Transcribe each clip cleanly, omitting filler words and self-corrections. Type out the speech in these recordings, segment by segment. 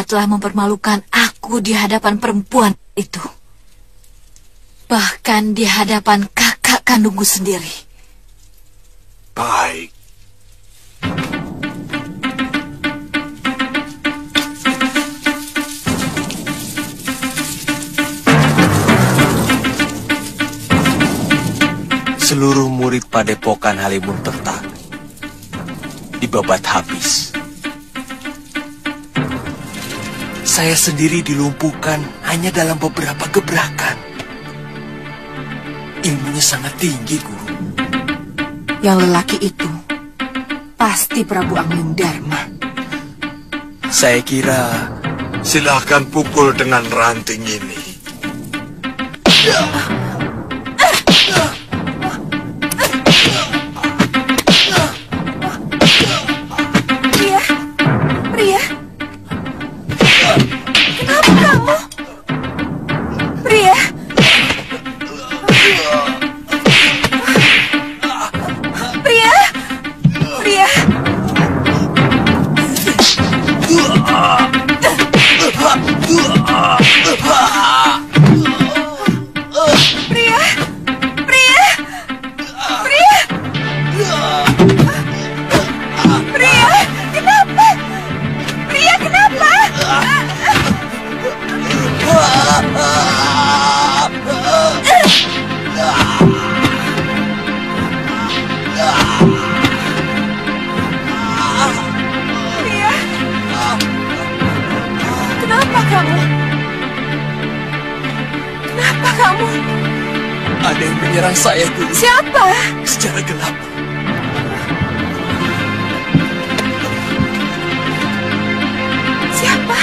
dia telah mempermalukan aku di hadapan perempuan itu. Bahkan di hadapan kakak kandungku sendiri. Baik. Seluruh murid Padepokan Halimunkerta dibabat habis. Saya sendiri dilumpuhkan hanya dalam beberapa gebrakan. Ilmunya sangat tinggi, Guru. Yang lelaki itu pasti Prabu Anglingdarma. Saya kira... Silahkan pukul dengan ranting ini. Ada yang menyerang saya, Guru. Siapa? Secara gelap. Siapa?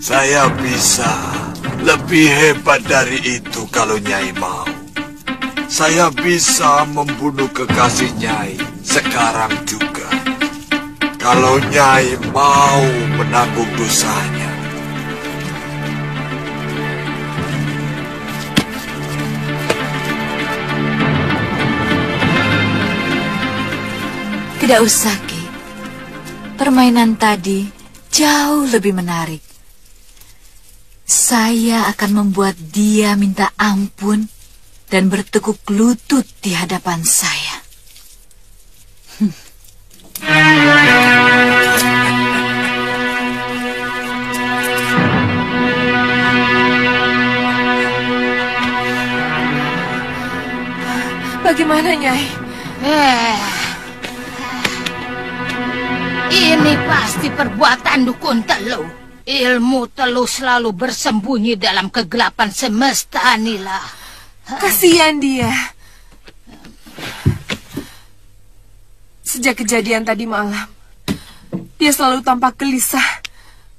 Saya bisa lebih hebat dari itu kalau Nyai mau. Saya bisa membunuh kekasih Nyai sekarang juga. Kalau Nyai mau menanggung dosanya. Tidak usah, Ki. Permainan tadi jauh lebih menarik. Saya akan membuat dia minta ampun dan bertekuk lutut di hadapan saya. Bagaimana, Nyai? Ini pasti perbuatan dukun Teluh. Ilmu Teluh selalu bersembunyi dalam kegelapan semesta, Nila. Kasihan dia. Sejak kejadian tadi malam, dia selalu tampak gelisah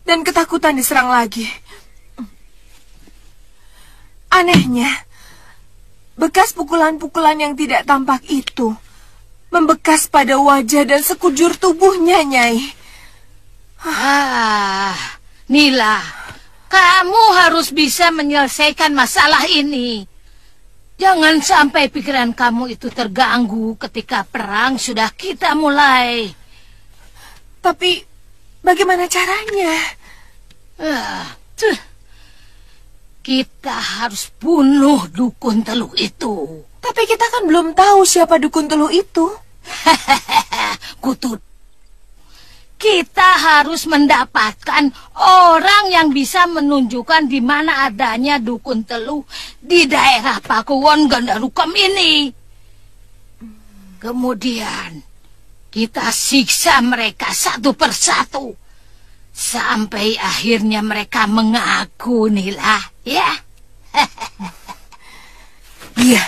dan ketakutan diserang lagi. Anehnya, bekas pukulan-pukulan yang tidak tampak itu membekas pada wajah dan sekujur tubuhnya, Nyai. Nila, kamu harus bisa menyelesaikan masalah ini. Jangan sampai pikiran kamu itu terganggu ketika perang sudah kita mulai. Tapi, bagaimana caranya? Kita harus bunuh dukun Teluh itu. Tapi kita kan belum tahu siapa dukun Teluh itu. Kutut. Kita harus mendapatkan orang yang bisa menunjukkan di mana adanya dukun Teluh di daerah Pakuwon Gandarukam ini. Kemudian kita siksa mereka satu persatu sampai akhirnya mereka mengaku, Nila, ya. Iya.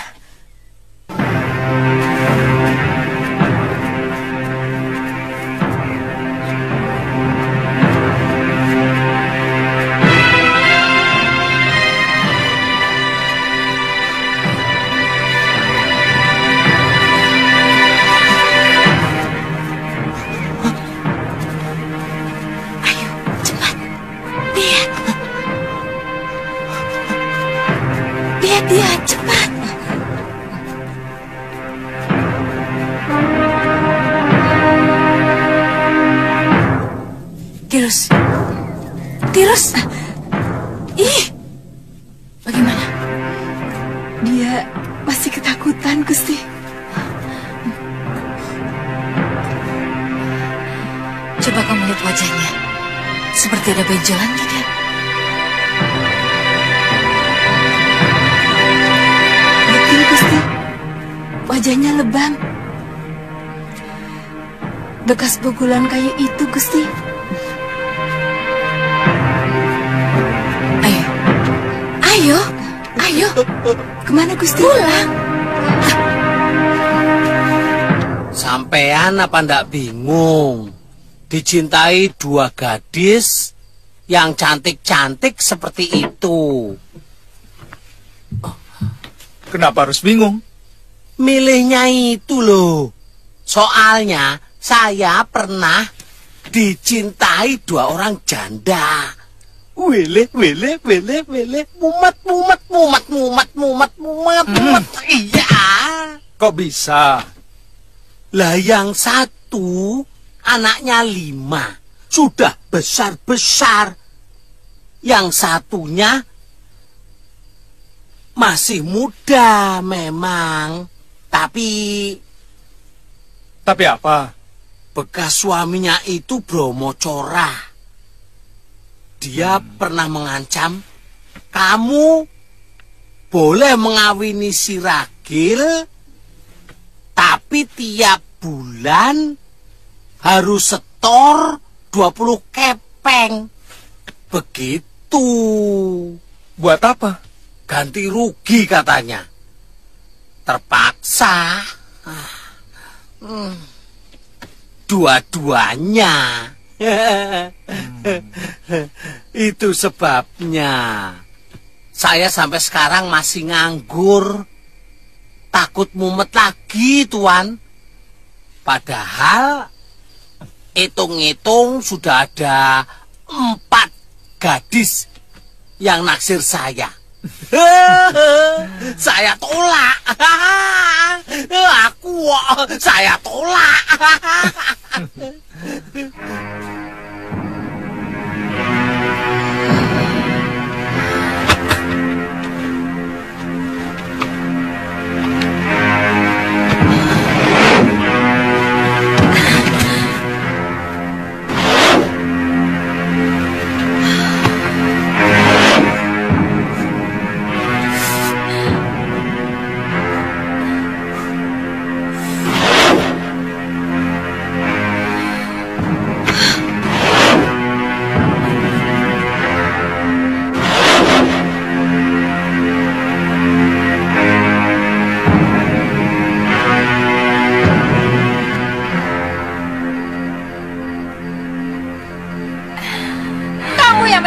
Dia cepat. Tirus. Ih, bagaimana? Dia masih ketakutan, Gusti. Coba kamu lihat wajahnya. Seperti ada benjolan tidak? Betul, Gusti. Wajahnya lebam. Bekas pukulan kayu itu, Gusti. Ayo. Kemana, Gusti? Pulang. Sampean apa ndak bingung? Dicintai dua gadis yang cantik-cantik seperti itu. Kenapa harus bingung? Milihnya itu loh. Soalnya saya pernah dicintai dua orang janda. Wele, mumet. Iya. Kok bisa? Lah yang satu anaknya 5, sudah besar-besar. Yang satunya masih muda memang, tapi apa? bekas suaminya itu bromocora. Dia pernah mengancam, kamu boleh mengawini si Ragil, tapi tiap bulan harus setor 20 kepeng. Begitu. Buat apa? Ganti rugi katanya. Terpaksa. Dua-duanya. Itu sebabnya saya sampai sekarang masih nganggur. Takut mumet lagi, Tuan. Padahal hitung-hitung sudah ada 4 gadis yang naksir saya. Saya tolak. Saya tolak.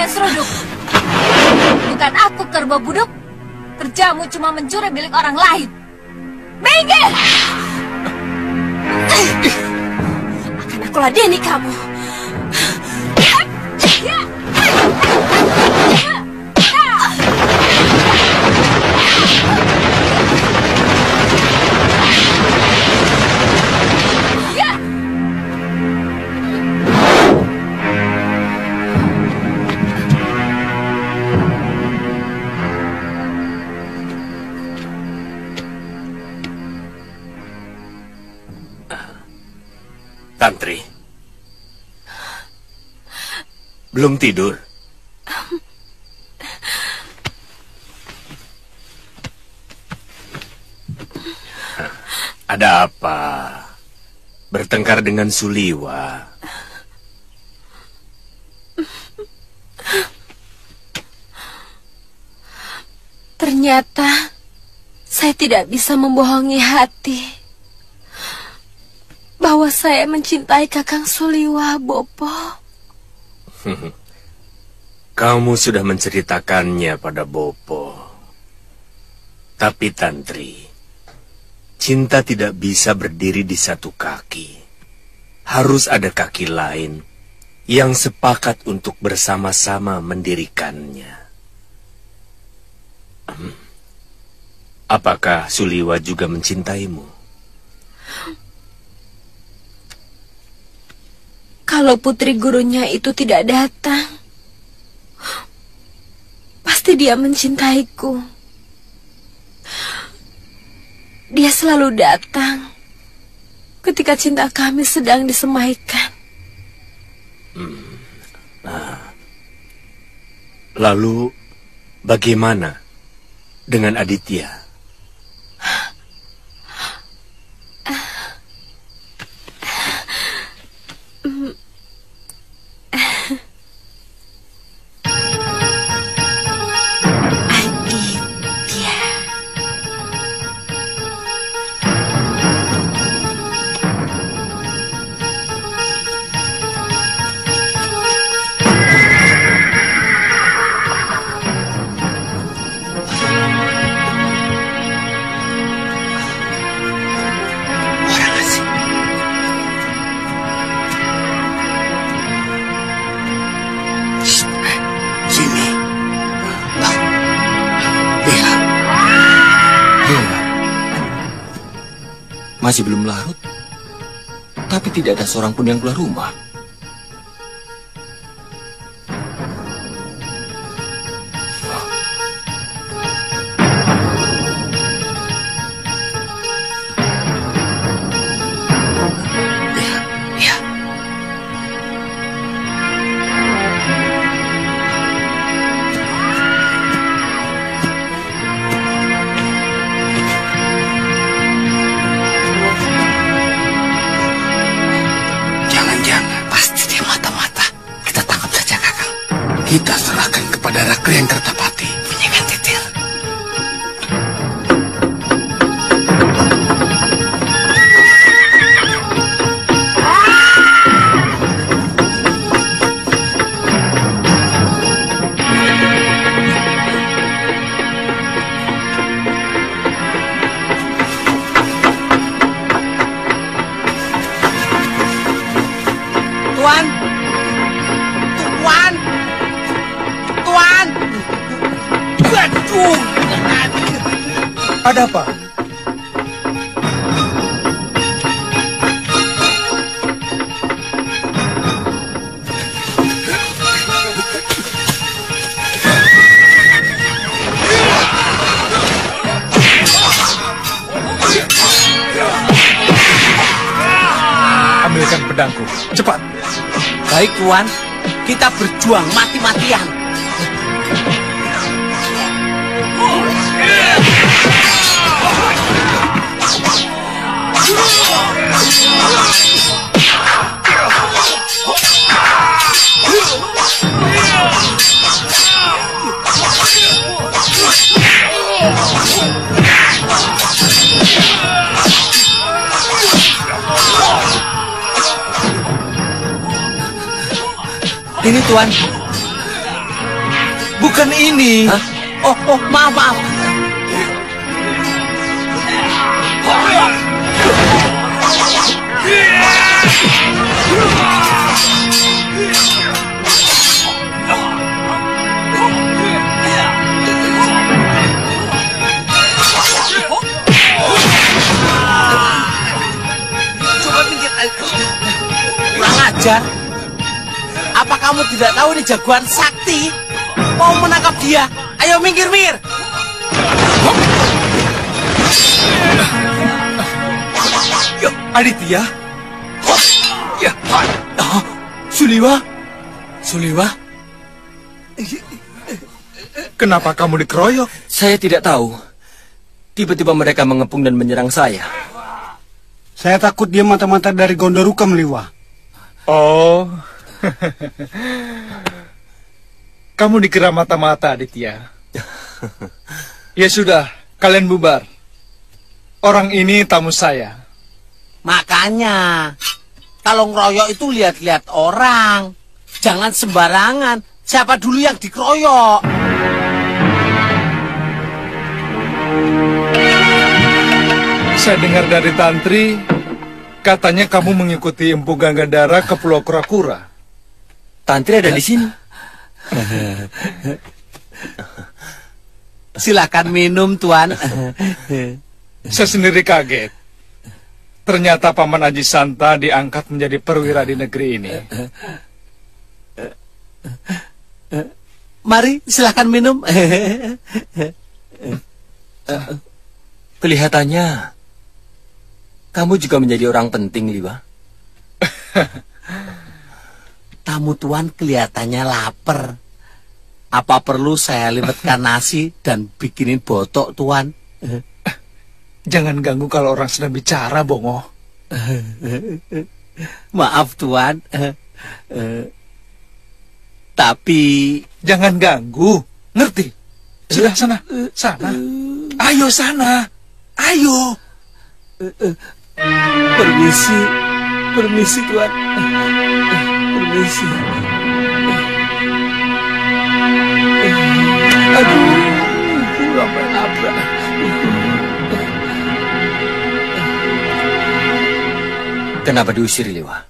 Seruduk. Bukan aku kerbau buduk. Kerjamu cuma mencuri milik orang lain. Minggir! Akan aku ladeni kamu. Tantri, belum tidur? Ada apa? Bertengkar dengan Suliwa? Ternyata Saya tidak bisa membohongi hati bahwa saya mencintai Kakang Suliwa, Bopo. Kamu sudah menceritakannya pada Bopo. Tapi Tantri, cinta tidak bisa berdiri di satu kaki. Harus ada kaki lain yang sepakat untuk bersama-sama mendirikannya. Apakah Suliwa juga mencintaimu? Kalau putri gurunya itu tidak datang, pasti dia mencintaiku. Dia selalu datang ketika cinta kami sedang disemaikan. Lalu, bagaimana dengan Aditya? Masih belum larut, tapi tidak ada seorang pun yang keluar rumah. Kita serahkan kepada Rakrian Kertapati. Bunyikan titir. Tuan! Tuan! Tuan! Aduh! Ada apa? Ambilkan pedangku, cepat. Baik, Tuan. Kita berjuang mati-matian. Ini, Tuan. Bukan ini. Hah? Oh, maaf. Coba minggir. Kurang ajar. Apa kamu tidak tahu ini jagoan sakti? Mau menangkap dia? Ayo minggir. Aditya? Suliwa? Kenapa kamu dikeroyok? Saya tidak tahu. Tiba-tiba mereka mengepung dan menyerang saya. Saya takut dia mata-mata dari Gondoruka Meliwa. Oh. Kamu dikira mata-mata, Aditya. Ya sudah, kalian bubar. Orang ini tamu saya. Makanya, kalau ngeroyok itu lihat-lihat orang. Jangan sembarangan. Siapa dulu yang dikeroyok? Saya dengar dari Tantri, katanya kamu mengikuti Empu Gangadara ke Pulau Kura-Kura. Tantri ada di sini. Silakan minum, Tuan. Saya sendiri kaget. Ternyata Paman Aji Santa diangkat menjadi perwira di negeri ini. Mari, silakan minum. Kelihatannya kamu juga menjadi orang penting, Liwa. Tamu Tuan kelihatannya lapar. Apa perlu saya liwetkan nasi dan bikinin botok, Tuan? Jangan ganggu kalau orang sedang bicara, Bongo. Maaf, Tuan. Tapi... Jangan ganggu, ngerti? Sudah, sana. Sana. Ayo, sana. Ayo. Permisi. Permisi, Tuan. Permisi. Aduh, sampai nabrak. Kenapa diusir, Liwa?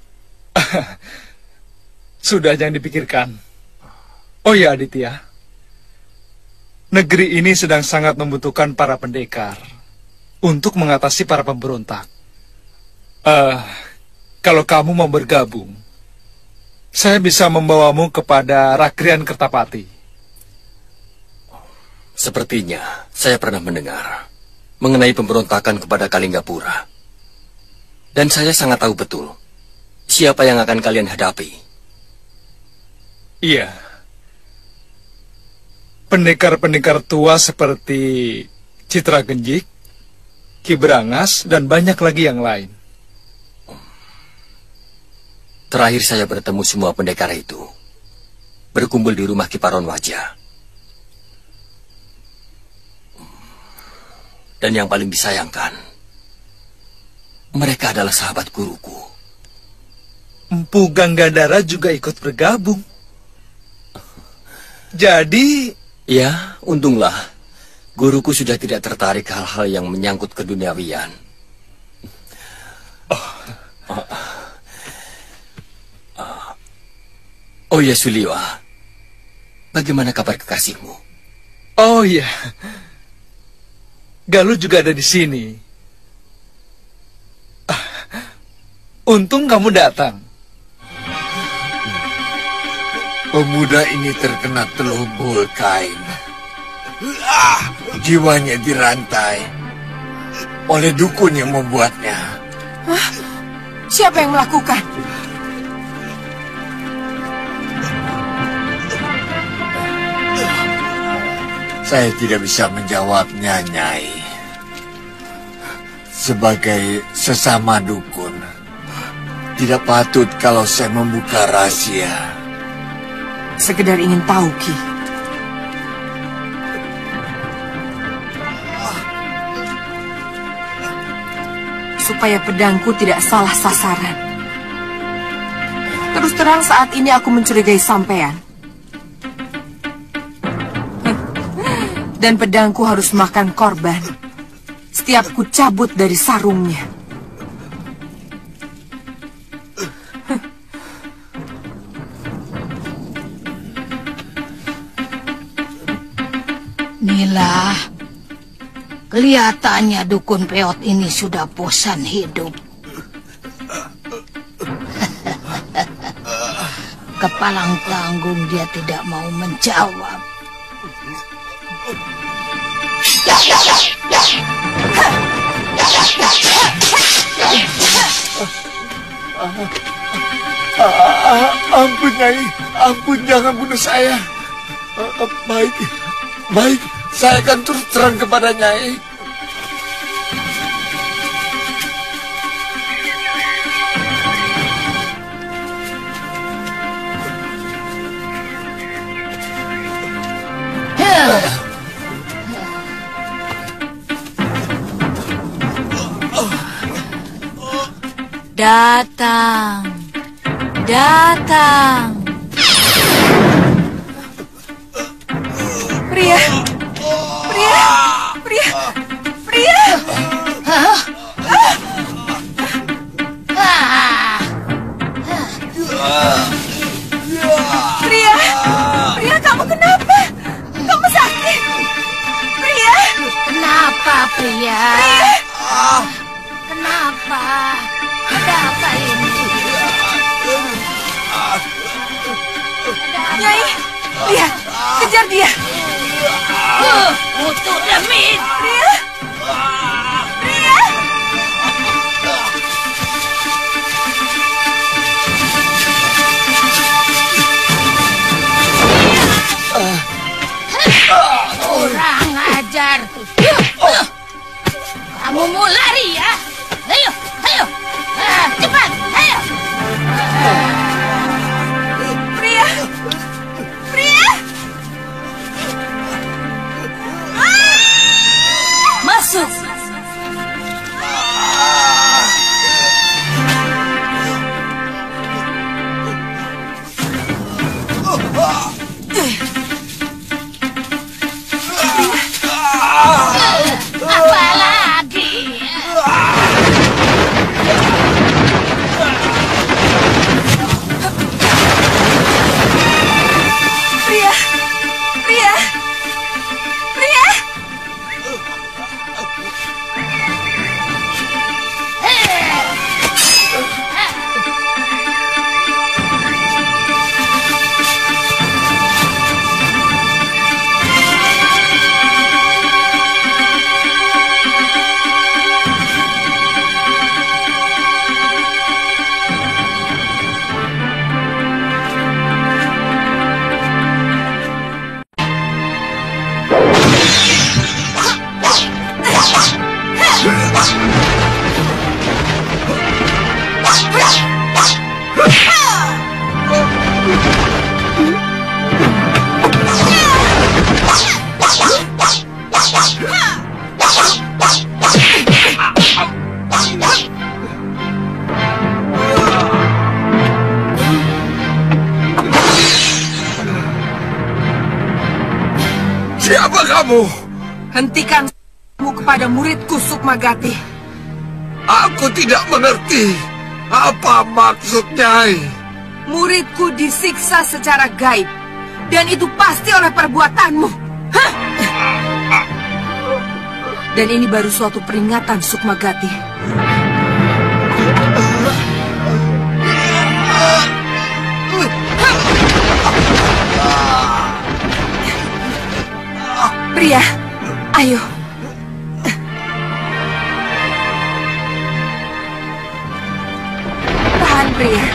Sudah, jangan dipikirkan. Oh ya, Aditya. Negeri ini sedang sangat membutuhkan para pendekar untuk mengatasi para pemberontak. Kalau kamu mau bergabung, saya bisa membawamu kepada Rakrian Kertapati. Sepertinya saya pernah mendengar mengenai pemberontakan kepada Kalinggapura. Dan saya sangat tahu betul siapa yang akan kalian hadapi. Iya. Pendekar-pendekar tua seperti Citra Genjik, Ki Brangas, dan banyak lagi yang lain. Terakhir saya bertemu semua pendekar itu berkumpul di rumah Kiparon Wajah. Dan yang paling disayangkan, mereka adalah sahabat guruku. Empu Gangadara juga ikut bergabung. Jadi... Ya, untunglah guruku sudah tidak tertarik hal-hal yang menyangkut keduniawian. Oh ya, Suliwa, bagaimana kabar kekasihmu? Oh ya, Galuh juga ada di sini. Untung kamu datang. Pemuda ini terkena telubul kain. Jiwanya dirantai oleh dukun yang membuatnya. Hah? Siapa yang melakukan? Saya tidak bisa menjawabnya, Nyai. Sebagai sesama dukun, tidak patut kalau saya membuka rahasia. Sekedar ingin tahu, Ki. Supaya pedangku tidak salah sasaran. Terus terang saat ini aku mencurigai sampean. Dan pedangku harus makan korban setiap ku cabut dari sarungnya. Nila, kelihatannya dukun peot ini sudah bosan hidup. Kepalang tanggung dia tidak mau menjawab. Ampun, Nyai. Ampun, jangan bunuh saya. Baik. Baik, saya akan terus terang kepada Nyai. Datang, datang. Pria, pria, pria, pria. Hah? Pria, pria, kamu kenapa? Kamu sakit. Pria, Kenapa, pria? pria. Kenapa? Ada apa ini? Nyai, lihat, kejar dia. Untuk demit. Pria, pria. Kurang ajar. Kamu mau lari ya? Ayo, ayo. Cepat, ayo. Pria, pria. Masuk. Apa lagi? Pria, pria, pria. Siapa kamu? Hentikan kepada muridku Sukmagati. Aku tidak mengerti. Apa maksudnya? Muridku disiksa secara gaib. Dan itu pasti oleh perbuatanmu. Hah? Dan ini baru suatu peringatan, Sukmagati. Pria, ayo. Tahan, pria.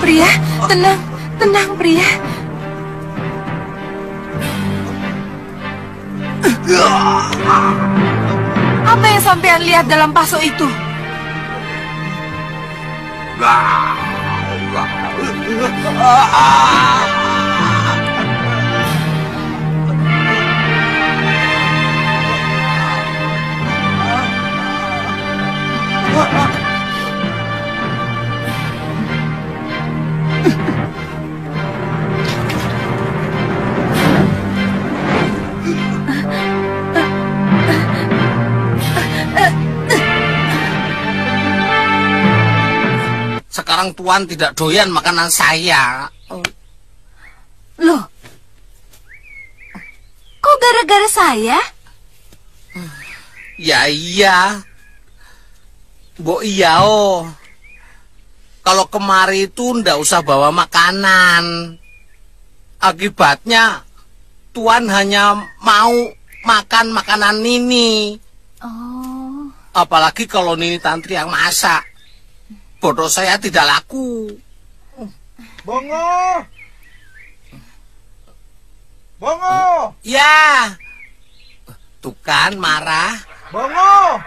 Pria, tenang, tenang, pria. Apa yang sampean lihat dalam paso itu? Sekarang Tuan tidak doyan makanan saya. Loh, kok gara-gara saya? Ya iya. Mbok iya kalau kemari itu ndak usah bawa makanan. Akibatnya Tuan hanya mau makan makanan Nini. Oh. Apalagi kalau Nini Tantri yang masak. Bodoh saya tidak laku. Bongo! Bongo! Ya. Tuh kan marah. Bongo!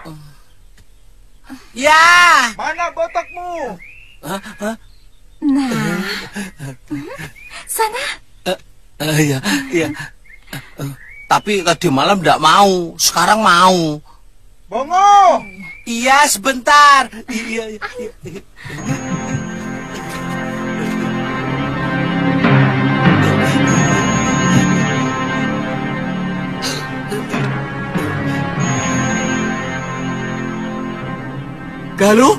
Ya. Mana botakmu? Nah. Sana. Iya. Tapi tadi malam tidak mau. Sekarang mau. Bongo! Iya, sebentar. Iya. Galuh?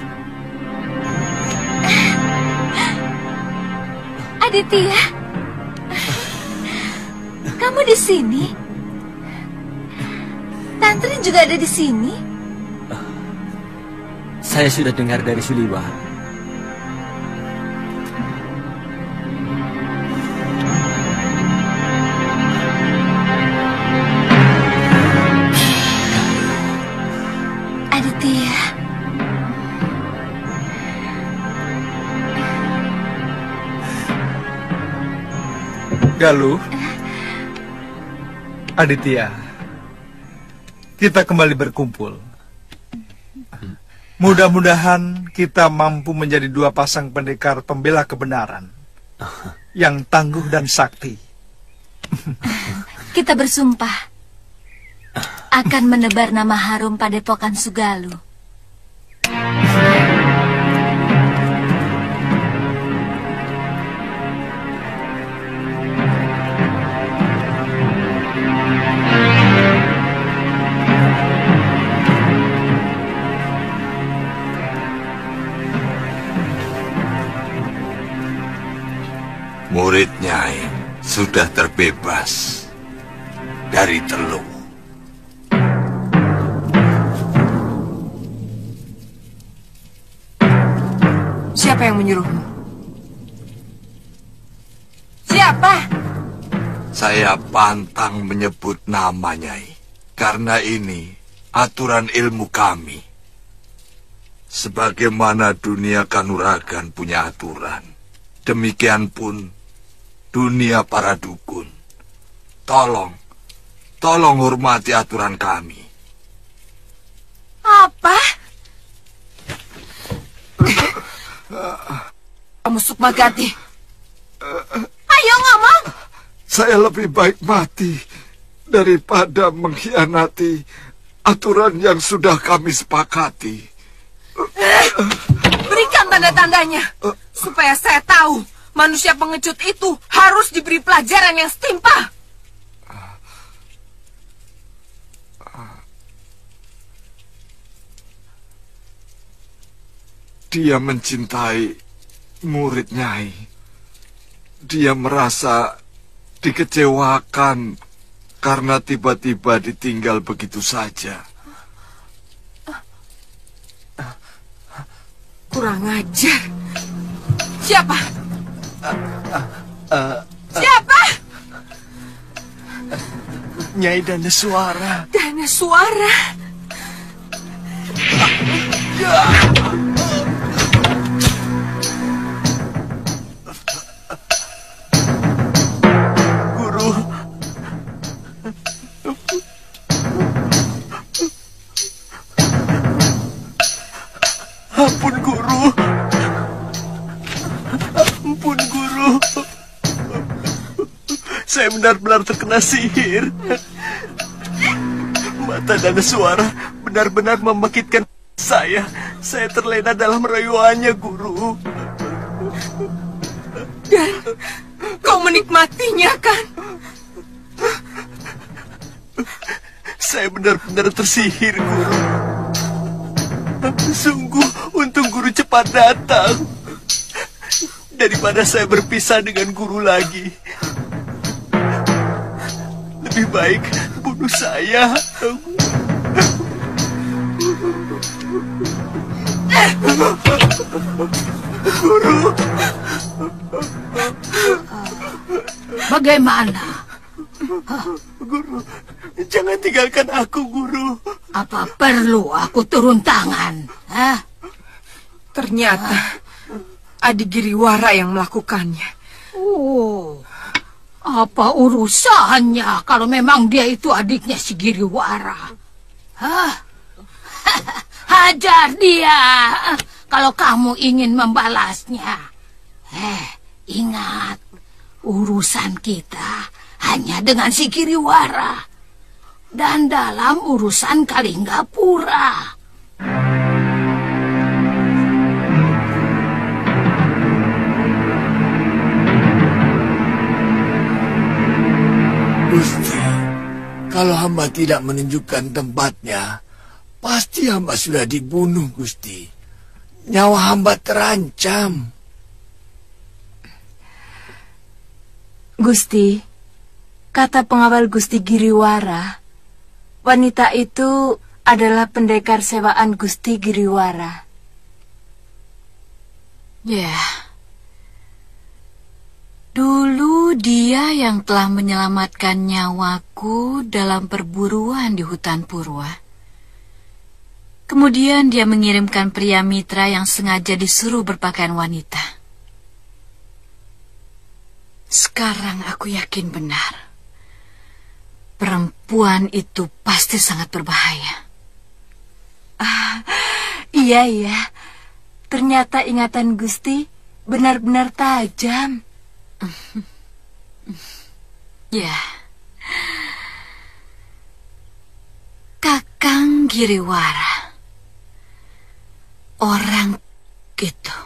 Aditya. Kamu di sini? Tantri juga ada di sini? Saya sudah dengar dari Suliwa. Aditya. Galuh, Aditya, kita kembali berkumpul. Mudah-mudahan kita mampu menjadi dua pasang pendekar pembela kebenaran yang tangguh dan sakti. Kita bersumpah akan menebar nama harum Padepokan Sugaluh. Murid Nyai sudah terbebas dari Teluk. Siapa yang menyuruhmu? Siapa? Saya pantang menyebut nama Nyai, karena ini aturan ilmu kami. Sebagaimana dunia kanuragan punya aturan, demikian pun dunia para dukun. Tolong hormati aturan kami. Apa? Kamu Sukmagati. Ayo ngomong. Saya lebih baik mati daripada mengkhianati aturan yang sudah kami sepakati. Berikan tanda-tandanya supaya saya tahu manusia pengecut itu harus diberi pelajaran yang setimpal. Dia mencintai murid Nyai. Dia merasa dikecewakan karena tiba-tiba ditinggal begitu saja. Kurang ajar. Siapa? Siapa? Nyai Daneswara. Daneswara. Guru. Ampun Guru. Ampun Guru. Saya benar-benar terkena sihir. Mata Daneswara benar-benar membangkitkan saya. Saya terlena dalam rayuannya, Guru. Dan kau menikmatinya, kan? Saya benar-benar tersihir, Guru. Sungguh, untung Guru cepat datang. Daripada saya berpisah dengan Guru lagi. Lebih baik bunuh saya. Guru. Bagaimana? Guru, jangan tinggalkan aku, Guru. Apa perlu aku turun tangan? Hah? Ternyata Adi Giriwara yang melakukannya. Oh, apa urusannya kalau memang dia itu adiknya si Giriwara? Hah? Hajar dia kalau kamu ingin membalasnya. Ingat, urusan kita hanya dengan si Giriwara dan dalam urusan Kalinggapura. Gusti, kalau hamba tidak menunjukkan tempatnya, pasti hamba sudah dibunuh, Gusti. Nyawa hamba terancam. Gusti, kata pengawal Gusti Giriwara, wanita itu adalah pendekar sewaan Gusti Giriwara. Ya, dulu dia yang telah menyelamatkan nyawaku dalam perburuan di hutan Purwa. Kemudian dia mengirimkan pria mitra yang sengaja disuruh berpakaian wanita. Sekarang aku yakin benar. Perempuan itu pasti sangat berbahaya. Iya. Ternyata ingatan Gusti benar-benar tajam. Ya. Kakang Giriwara. Orang gitu.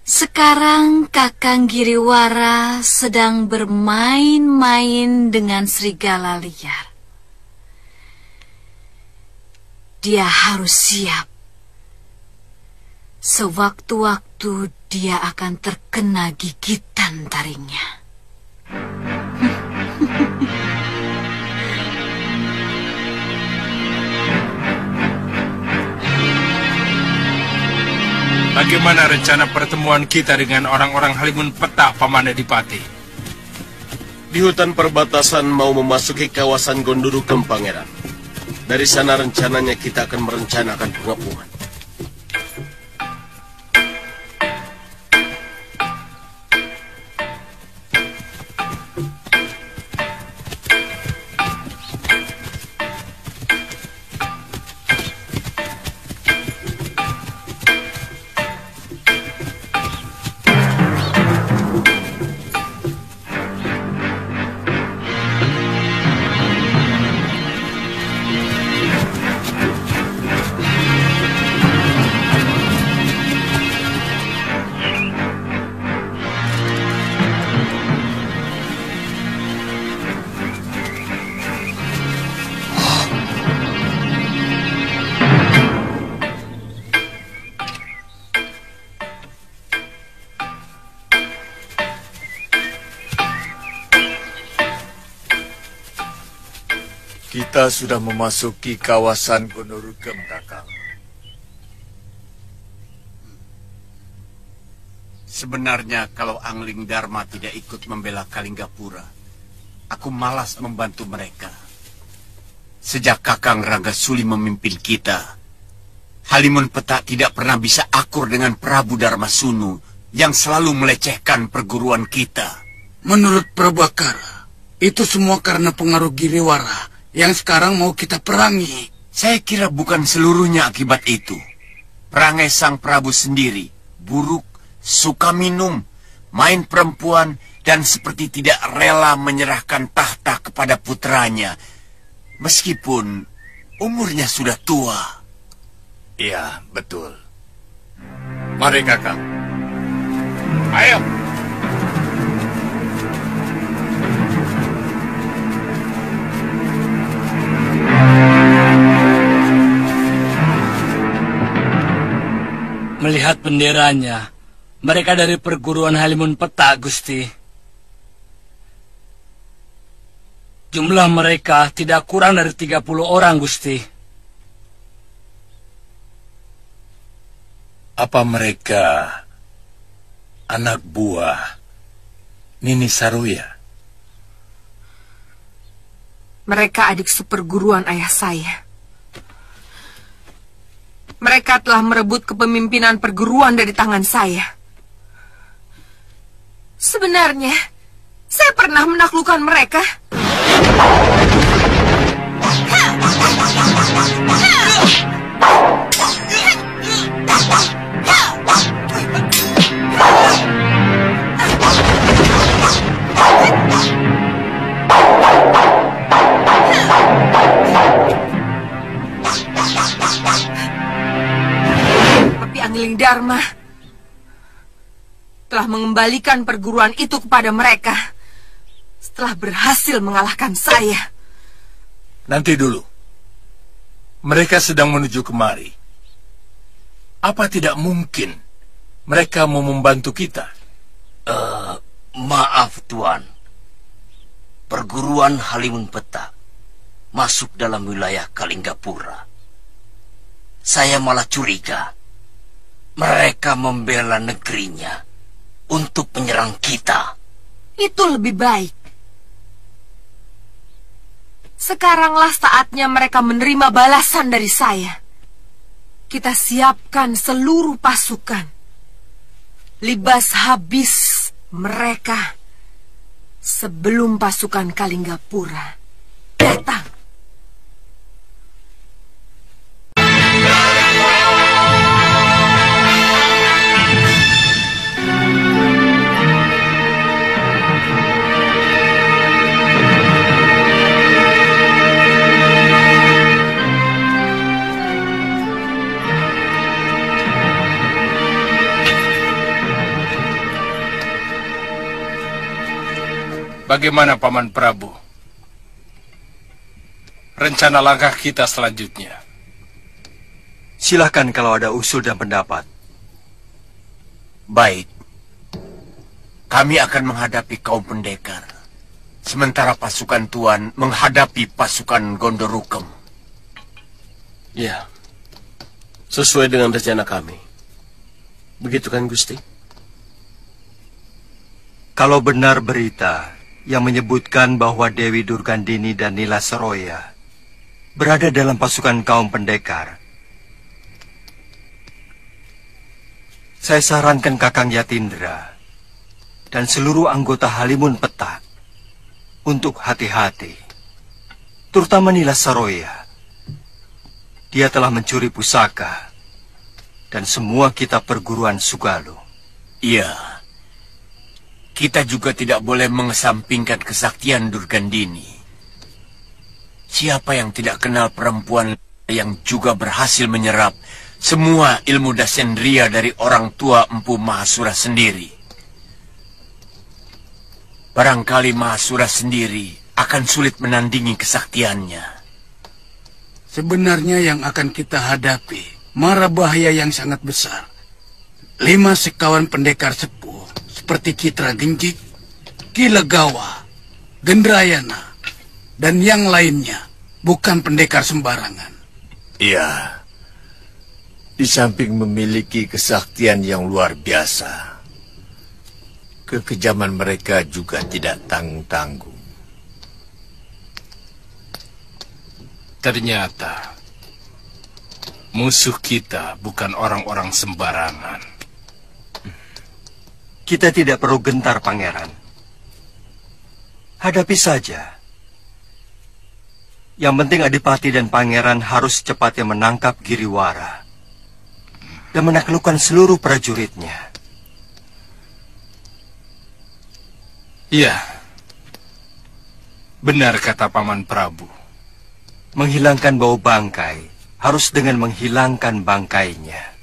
Sekarang Kakang Giriwara sedang bermain-main dengan serigala liar. Dia harus siap. Sewaktu-waktu dia akan terkena gigitan taringnya. Bagaimana rencana pertemuan kita dengan orang-orang Halimun Petak, Paman Adipati? Di hutan perbatasan mau memasuki kawasan Gondorukem, Pangeran. Dari sana rencananya kita akan merencanakan pengepungan. Kita sudah memasuki kawasan Gondorukem, Kakang. Sebenarnya kalau Angling Dharma tidak ikut membela Kalinggapura, aku malas membantu mereka. Sejak Kakang Ranggasuli memimpin kita, Halimun Petak tidak pernah bisa akur dengan Prabu Darmasunu yang selalu melecehkan perguruan kita. Menurut Prabu Akara, itu semua karena pengaruh Giriwara yang sekarang mau kita perangi. Saya kira bukan seluruhnya akibat itu. Perangai sang Prabu sendiri, buruk, suka minum, main perempuan, dan seperti tidak rela menyerahkan tahta kepada putranya, meskipun umurnya sudah tua. Iya, betul. Mari, Kakang. Ayo. Melihat benderanya, mereka dari perguruan Halimun Petak, Gusti. Jumlah mereka tidak kurang dari 30 orang, Gusti. Apa mereka anak buah Nini Saroya? Mereka adik seperguruan ayah saya. Mereka telah merebut kepemimpinan perguruan dari tangan saya. Sebenarnya, saya pernah menaklukkan mereka. Tapi Angling Dharma telah mengembalikan perguruan itu kepada mereka setelah berhasil mengalahkan saya. Nanti dulu. Mereka sedang menuju kemari. Apa tidak mungkin mereka mau membantu kita? Maaf, Tuan. Perguruan Halimun Petak masuk dalam wilayah Kalinggapura. Saya malah curiga mereka membela negerinya untuk menyerang kita. Itu lebih baik. Sekaranglah saatnya mereka menerima balasan dari saya. Kita siapkan seluruh pasukan. Libas habis mereka sebelum pasukan Kalinggapura datang. Bagaimana Paman Prabu? Rencana langkah kita selanjutnya. Silakan kalau ada usul dan pendapat. Baik. Kami akan menghadapi kaum pendekar. Sementara pasukan Tuan menghadapi pasukan Gondorukem. Ya. Sesuai dengan rencana kami. Begitu kan, Gusti? Kalau benar berita yang menyebutkan bahwa Dewi Durgandini dan Nila Saroya berada dalam pasukan kaum pendekar, saya sarankan Kakang Yatindra dan seluruh anggota Halimun Petak untuk hati-hati, terutama Nila Saroya. Dia telah mencuri pusaka dan semua kitab perguruan Sugalo. Iya. Kita juga tidak boleh mengesampingkan kesaktian Durgandini. Siapa yang tidak kenal perempuan yang juga berhasil menyerap semua ilmu dasendria dari orang tua Empu Mahasura sendiri? Barangkali Mahasura sendiri akan sulit menandingi kesaktiannya. Sebenarnya yang akan kita hadapi mara bahaya yang sangat besar. 5 sekawan pendekar sepuh seperti Citra Genjik, Ki Legawa, Gendrayana, dan yang lainnya bukan pendekar sembarangan. Iya. Di samping memiliki kesaktian yang luar biasa, kekejaman mereka juga tidak tanggung-tanggung. Ternyata musuh kita bukan orang-orang sembarangan. Kita tidak perlu gentar, Pangeran. Hadapi saja. Yang penting Adipati dan Pangeran harus cepatnya menangkap Giriwara dan menaklukkan seluruh prajuritnya. Iya. Benar kata Paman Prabu. Menghilangkan bau bangkai harus dengan menghilangkan bangkainya.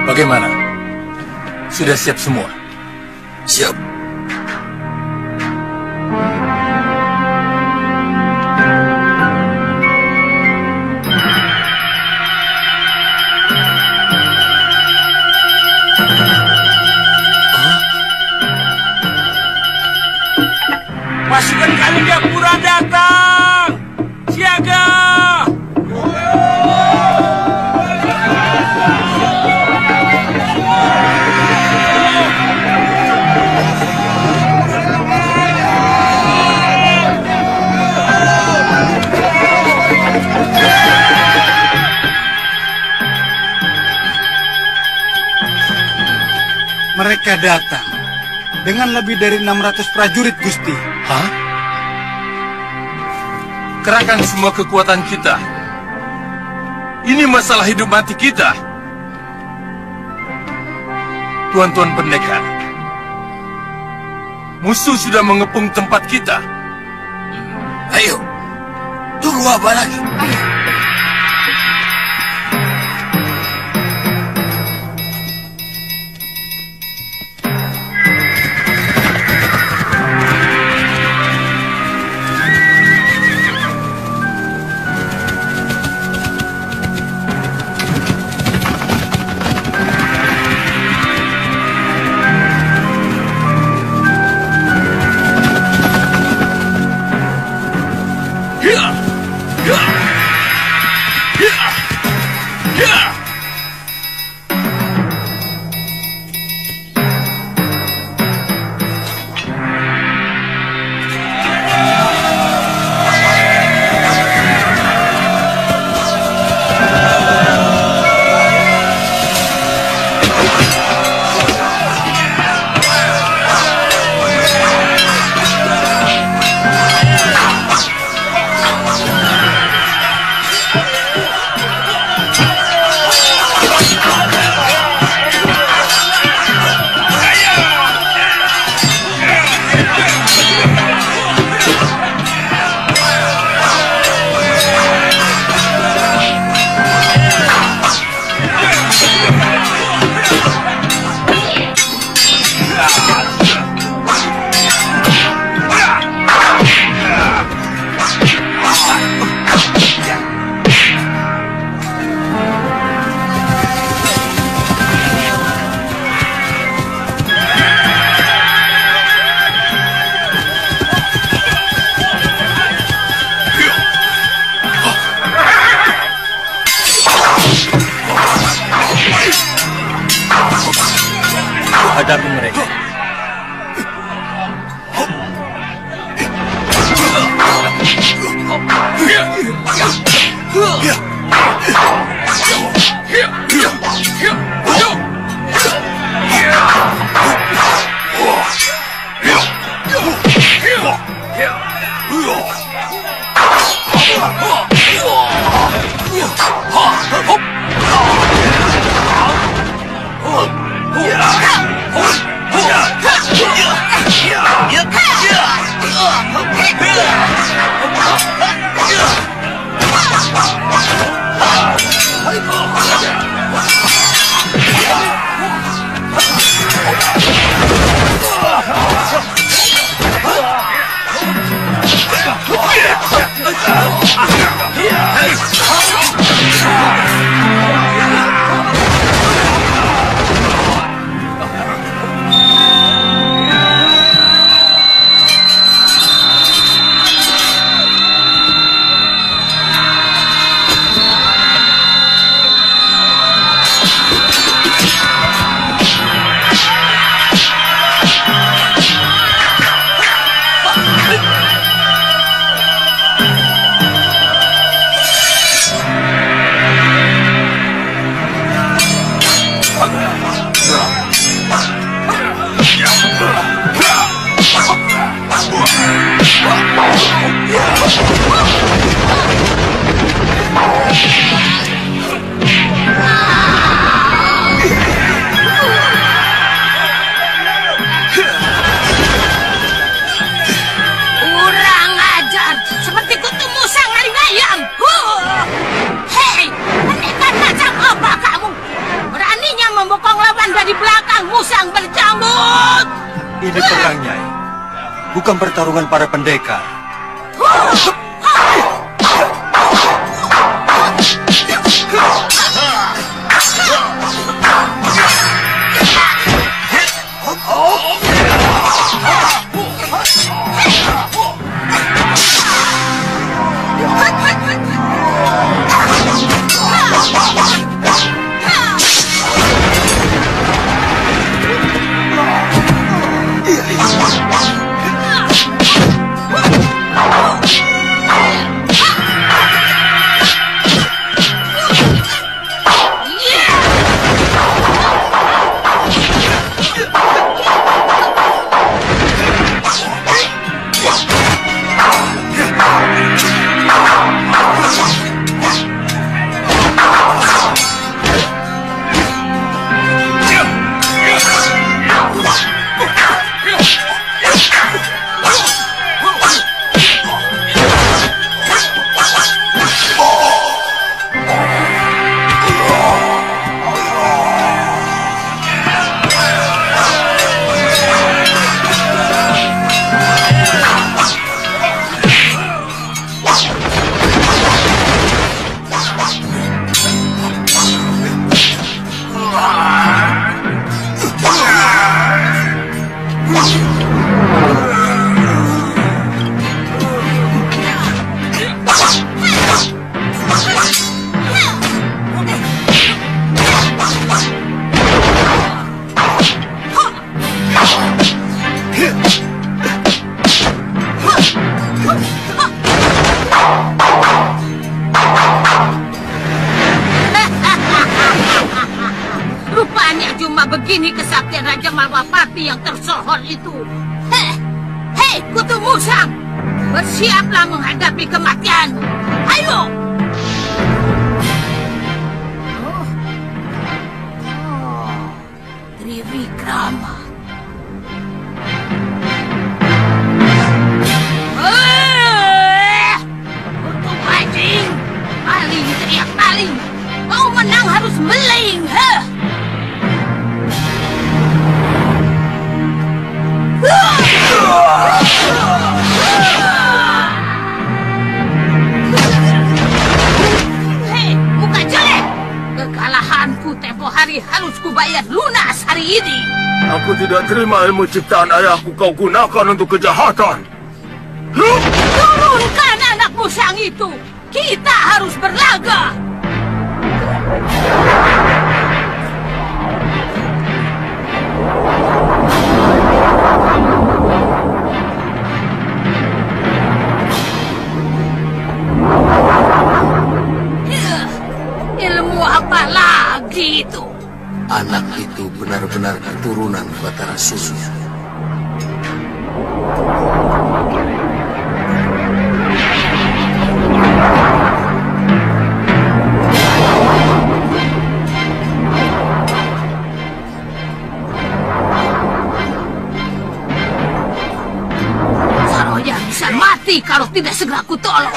Bagaimana? Sudah siap semua? Siap. datang dengan lebih dari 600 prajurit, Gusti. Hah? Kerahkan semua kekuatan kita. Ini masalah hidup mati kita. Tuan-tuan pendekar, musuh sudah mengepung tempat kita. Ayo, tunggu apa lagi? Hadapi mereka. Ini perang, Nyai. Bukan pertarungan para pendekar. Begini kesaktian Raja Malwapati yang tersohor itu. Hei, Kutu Musang, bersiaplah menghadapi kematian. Ayo! Trivikrama. Kutu bajing, maling teriak maling. Mau menang harus meling, Hei, muka jelek! Kekalahanku tempo hari harus kubayar lunas hari ini. Aku tidak terima ilmu ciptaan ayahku kau gunakan untuk kejahatan. Turunkan anak musang itu. Kita harus berlaga. Ilmu apa lagi itu? Anak itu benar-benar keturunan Batara Surya. Saroya bisa mati kalau tidak segera kutolong.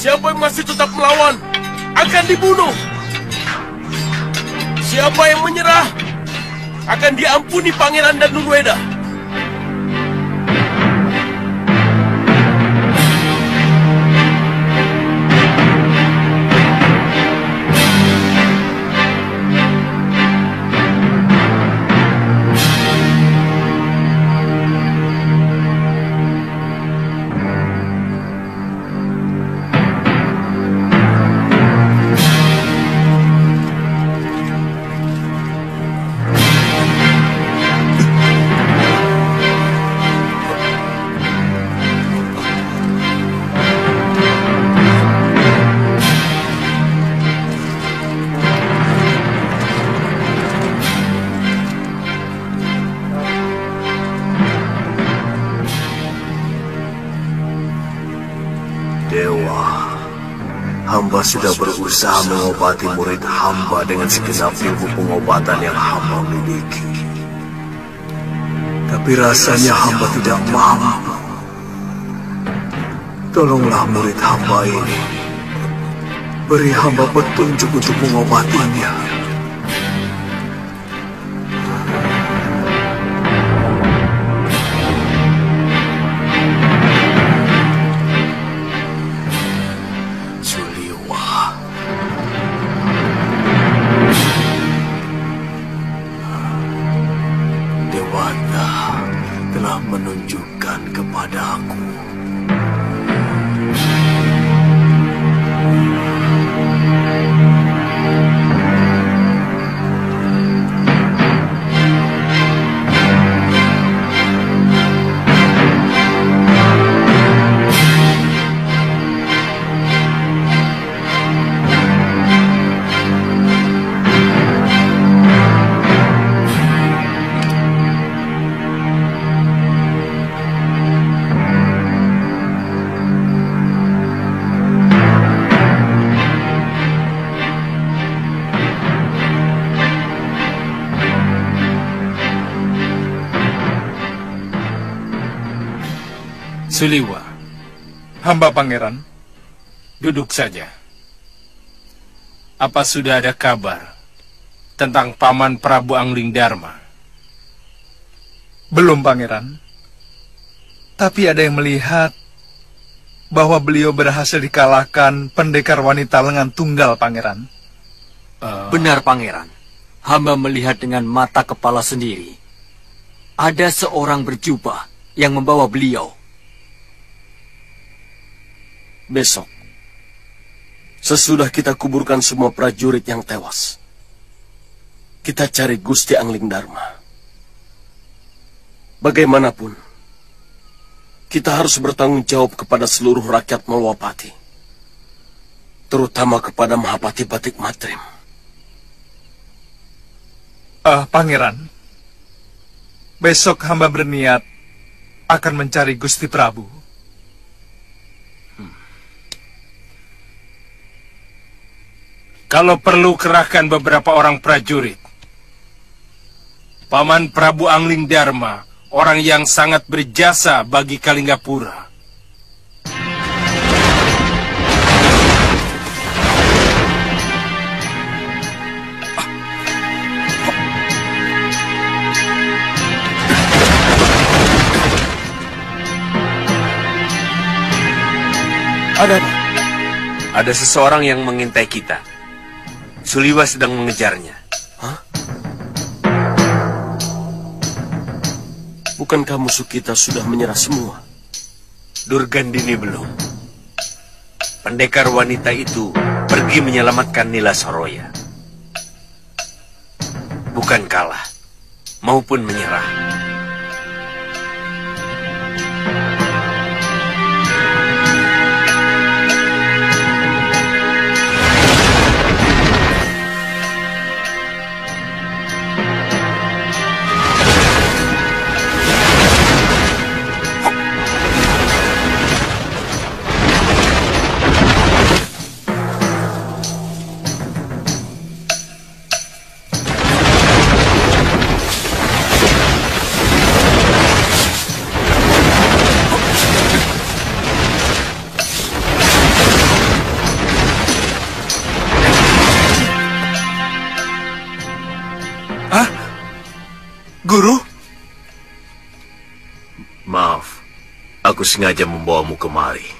Siapa yang masih tetap melawan akan dibunuh. Siapa yang menyerah akan diampuni Pangeran dan Nurweda. Hamba sudah berusaha mengobati murid hamba dengan segenap ilmu pengobatan yang hamba miliki. Tapi rasanya hamba tidak mampu. Tolonglah murid hamba ini. Beri hamba petunjuk untuk mengobatinya. Suliwa, hamba pangeran, duduk saja. Apa sudah ada kabar tentang Paman Prabu Anglingdarma? Belum, Pangeran. Tapi ada yang melihat bahwa beliau berhasil dikalahkan pendekar wanita lengan tunggal, Pangeran. Benar, Pangeran. Hamba melihat dengan mata kepala sendiri. Ada seorang berjubah yang membawa beliau. Besok, sesudah kita kuburkan semua prajurit yang tewas, kita cari Gusti Anglingdarma. Bagaimanapun, kita harus bertanggung jawab kepada seluruh rakyat Malwapati, terutama kepada Mahapati Batik Matrim. Pangeran, besok hamba berniat akan mencari Gusti Prabu. Kalau perlu kerahkan beberapa orang prajurit. Paman Prabu Anglingdarma, orang yang sangat berjasa bagi Kalinggapura. Ada apa? Ada seseorang yang mengintai kita. Suliwa sedang mengejarnya. Hah? Bukankah musuh kita sudah menyerah semua? Durgandini belum. Pendekar wanita itu pergi menyelamatkan Nila Soroya. Bukan kalah, maupun menyerah. Guru? Maaf, aku sengaja membawamu kemari.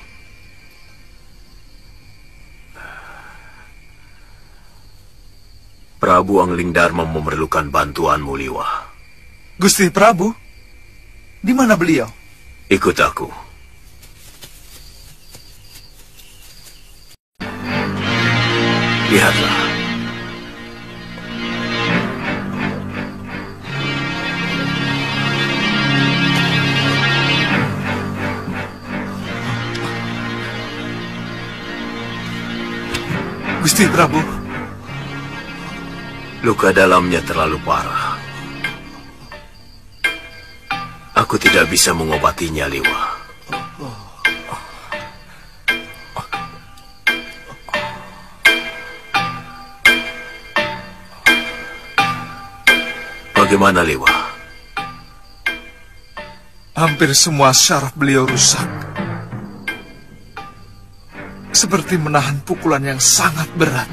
Prabu Anglingdarma memerlukan bantuanmu, Liwa. Gusti Prabu? Di mana beliau? Ikut aku. Lihatlah. Gusti Prabu. Luka dalamnya terlalu parah. Aku tidak bisa mengobatinya, Liwa. Bagaimana, Liwa? Hampir semua syaraf beliau rusak. Seperti menahan pukulan yang sangat berat.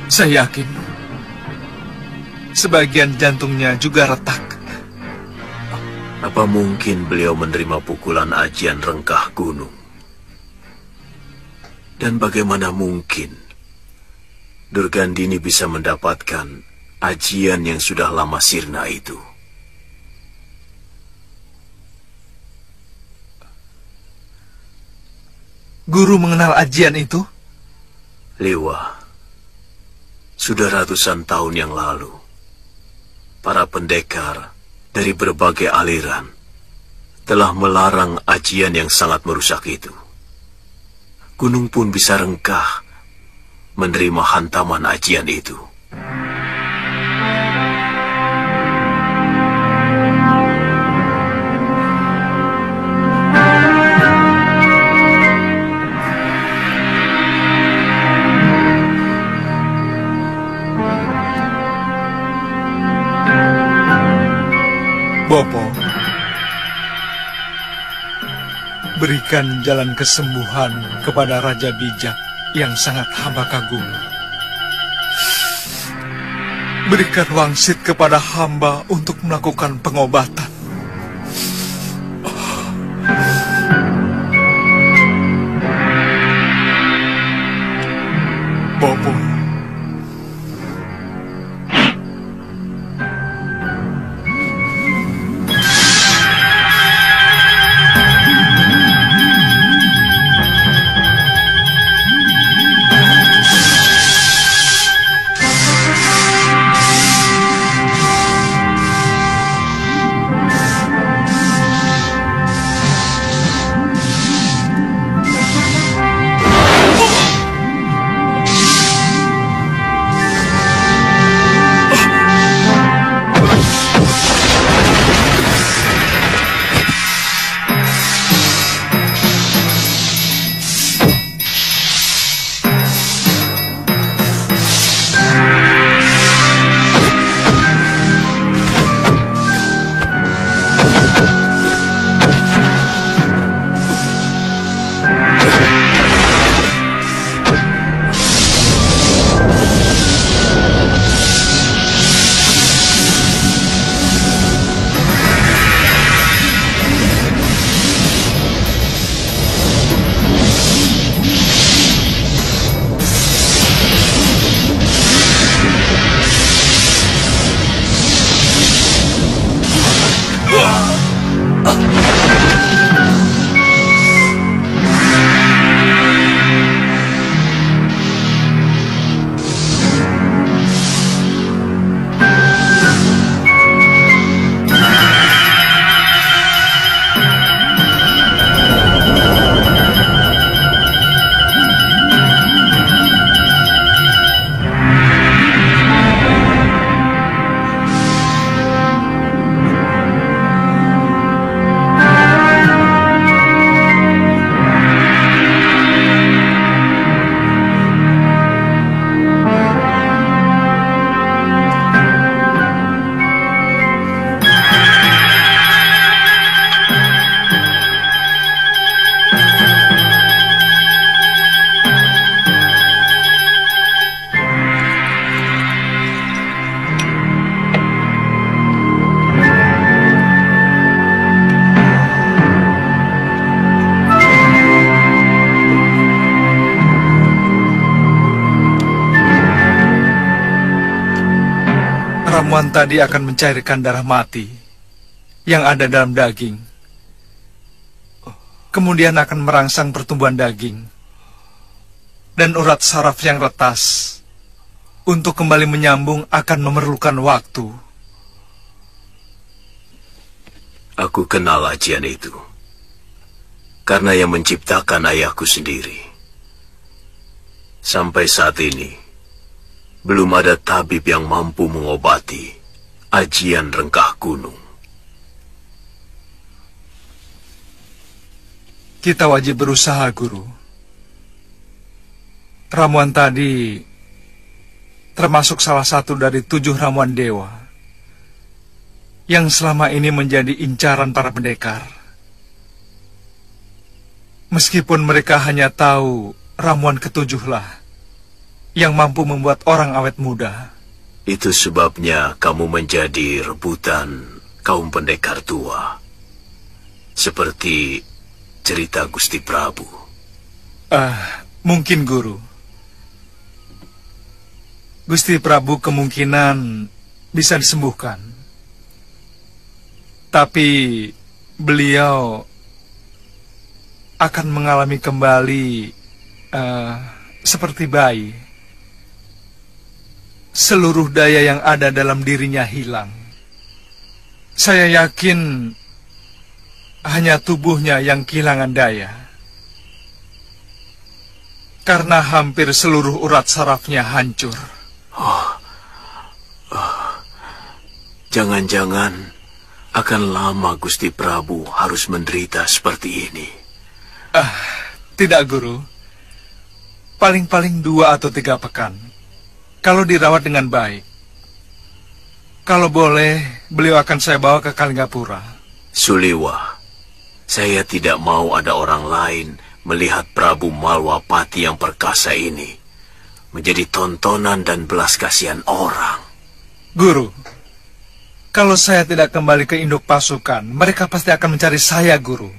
Saya yakin sebagian jantungnya juga retak. Apa mungkin beliau menerima pukulan ajian rengkah gunung? Dan bagaimana mungkin Durgandini bisa mendapatkan ajian yang sudah lama sirna itu? Guru mengenal ajian itu? Liwa, sudah ratusan tahun yang lalu, para pendekar dari berbagai aliran telah melarang ajian yang sangat merusak itu. Gunung pun bisa rengkah menerima hantaman ajian itu. Bopo, Berikan jalan kesembuhan kepada Raja Bijak yang sangat hamba kagumi. Berikan wangsit kepada hamba untuk melakukan pengobatan. Bopo. Ramuan tadi akan mencairkan darah mati yang ada dalam daging. Kemudian akan merangsang pertumbuhan daging dan urat saraf yang retas. Untuk kembali menyambung akan memerlukan waktu. Aku kenal ajian itu. Karena yang menciptakan ayahku sendiri. Sampai saat ini belum ada tabib yang mampu mengobati ajian rengkah gunung. Kita wajib berusaha, Guru. Ramuan tadi termasuk salah satu dari 7 ramuan dewa yang selama ini menjadi incaran para pendekar. Meskipun mereka hanya tahu ramuan ketujuhlah yang mampu membuat orang awet muda. Itu sebabnya kamu menjadi rebutan kaum pendekar tua. Seperti cerita Gusti Prabu. Mungkin, Guru. Gusti Prabu kemungkinan bisa disembuhkan. Tapi beliau akan mengalami kembali seperti bayi. Seluruh daya yang ada dalam dirinya hilang. Saya yakin hanya tubuhnya yang kehilangan daya. Karena hampir seluruh urat sarafnya hancur. Jangan-jangan akan lama Gusti Prabu harus menderita seperti ini. Tidak, Guru. Paling-paling 2 atau 3 pekan. Kalau dirawat dengan baik. Kalau boleh, beliau akan saya bawa ke Kalinggapura. Suliwa, Saya tidak mau ada orang lain melihat Prabu Malwapati yang perkasa ini menjadi tontonan dan belas kasihan orang. Guru, kalau saya tidak kembali ke induk pasukan, mereka pasti akan mencari saya, Guru.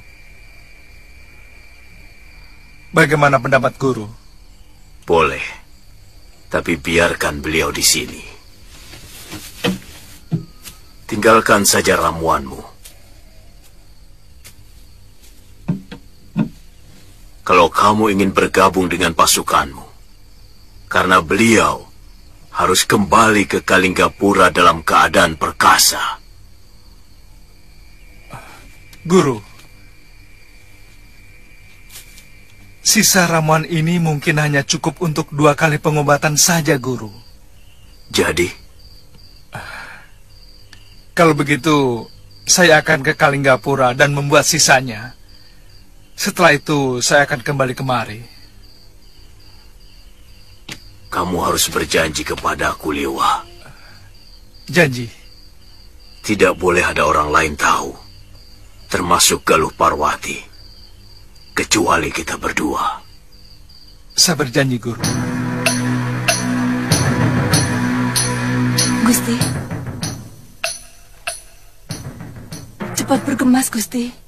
Bagaimana pendapat Guru? Boleh, tapi biarkan beliau di sini. Tinggalkan saja ramuanmu. Kalau kamu ingin bergabung dengan pasukanmu, karena beliau harus kembali ke Kalinggapura dalam keadaan perkasa. Guru, sisa ramuan ini mungkin hanya cukup untuk 2 kali pengobatan saja, Guru. Jadi? Kalau begitu, saya akan ke Kalinggapura dan membuat sisanya. Setelah itu, saya akan kembali kemari. Kamu harus berjanji kepadaku, Lewa. Janji? Tidak boleh ada orang lain tahu, termasuk Galuh Parwati, kecuali kita berdua. Saya berjanji, Guru. Gusti, cepat bergemas, Gusti.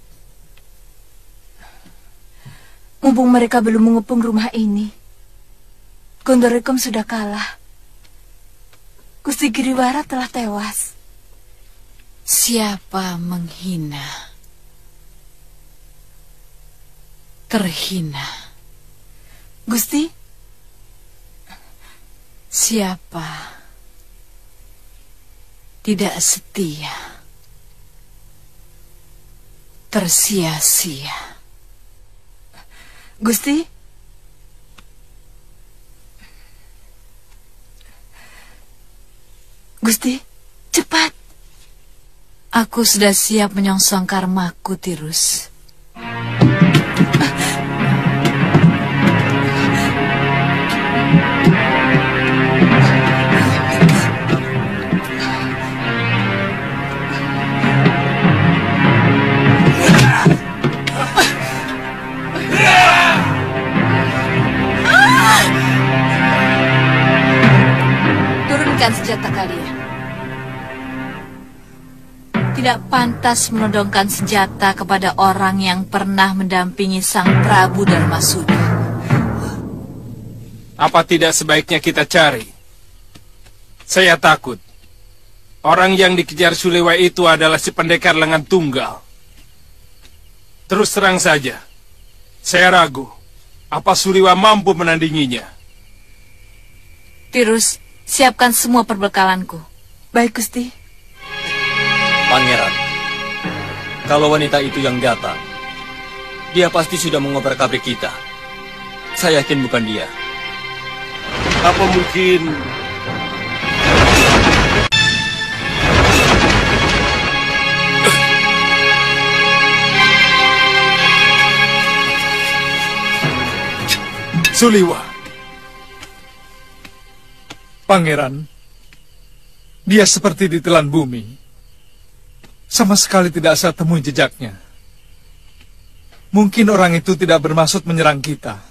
Mumpung mereka belum mengepung rumah ini, Gondorekom sudah kalah. Gusti Giriwara telah tewas. Siapa menghina, terhina. Gusti? Siapa tidak setia, tersia-sia. Gusti? Gusti, cepat. Aku sudah siap menyongsong karmaku, Tirus. Turunkan senjata kalian. Tidak pantas menodongkan senjata kepada orang yang pernah mendampingi Sang Prabu Darmasuda. Apa tidak sebaiknya kita cari? Saya takut orang yang dikejar Sulewa itu adalah si pendekar lengan tunggal. Terus terang saja, saya ragu apa Sulewa mampu menandinginya. Tirus, siapkan semua perbekalanku. Baik, Gusti. Pangeran, kalau wanita itu yang datang, dia pasti sudah mengobrak-abrik kita. Saya yakin bukan dia. Apa mungkin... Suliwa. Pangeran, dia seperti ditelan bumi. Sama sekali tidak saya temui jejaknya. Mungkin orang itu tidak bermaksud menyerang kita.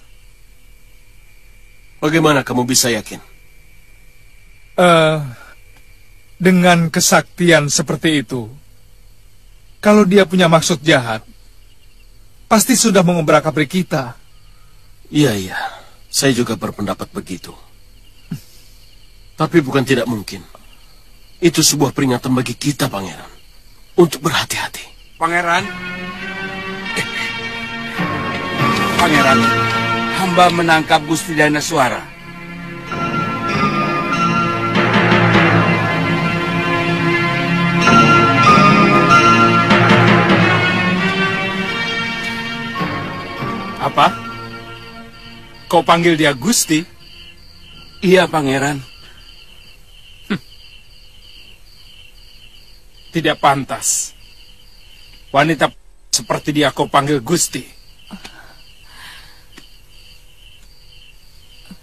Bagaimana kamu bisa yakin? Dengan kesaktian seperti itu, kalau dia punya maksud jahat, pasti sudah mengobrak-abrik kita. Iya, saya juga berpendapat begitu. Tapi bukan tidak mungkin. Itu sebuah peringatan bagi kita, Pangeran. Untuk berhati-hati. Pangeran. Pangeran, hamba menangkap Gusti Danaswara. Apa? Kau panggil dia Gusti? Iya, Pangeran. Tidak pantas. Wanita seperti dia kau panggil Gusti.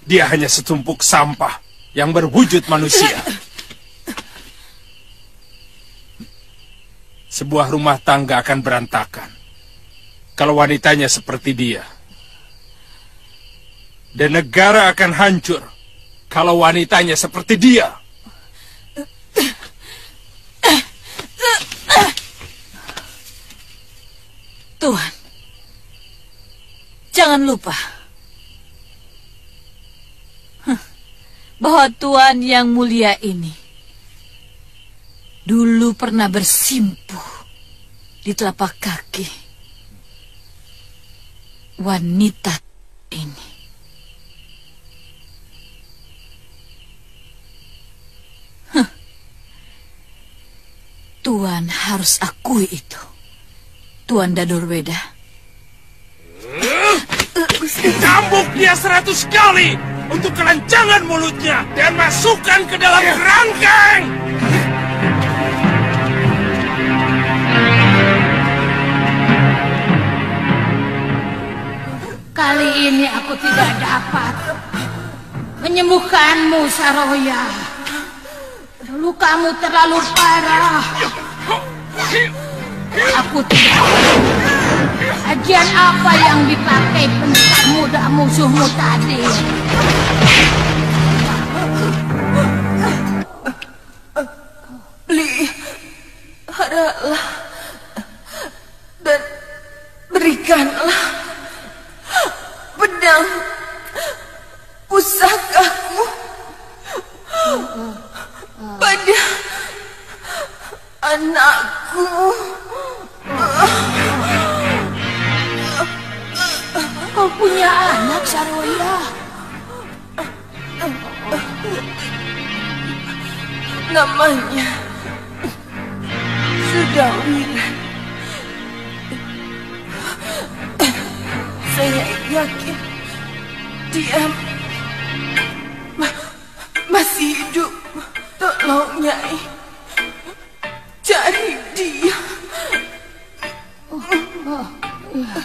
Dia hanya setumpuk sampah yang berwujud manusia. Sebuah rumah tangga akan berantakan kalau wanitanya seperti dia. Dan negara akan hancur kalau wanitanya seperti dia. Tuhan, jangan lupa bahwa Tuhan yang mulia ini dulu pernah bersimpuh di telapak kaki wanita ini. Tuhan harus akui itu. Tuan Dadorweda. Cambuk dia 100 kali untuk kelancangan mulutnya dan masukkan ke dalam kerangkeng. Kali ini aku tidak dapat menyembuhkanmu, Saroya. Lukamu terlalu parah. Aku tidak tahu ajian apa yang dipakai pendekar muda musuhmu tadi. Peliharalah dan berikanlah pedang pusakaku pada anakku. Kau punya anak, Saroya? Namanya Sudawiran. Saya yakin dia masih hidup. Tolong, Nyai, cari dia. Oh, iya.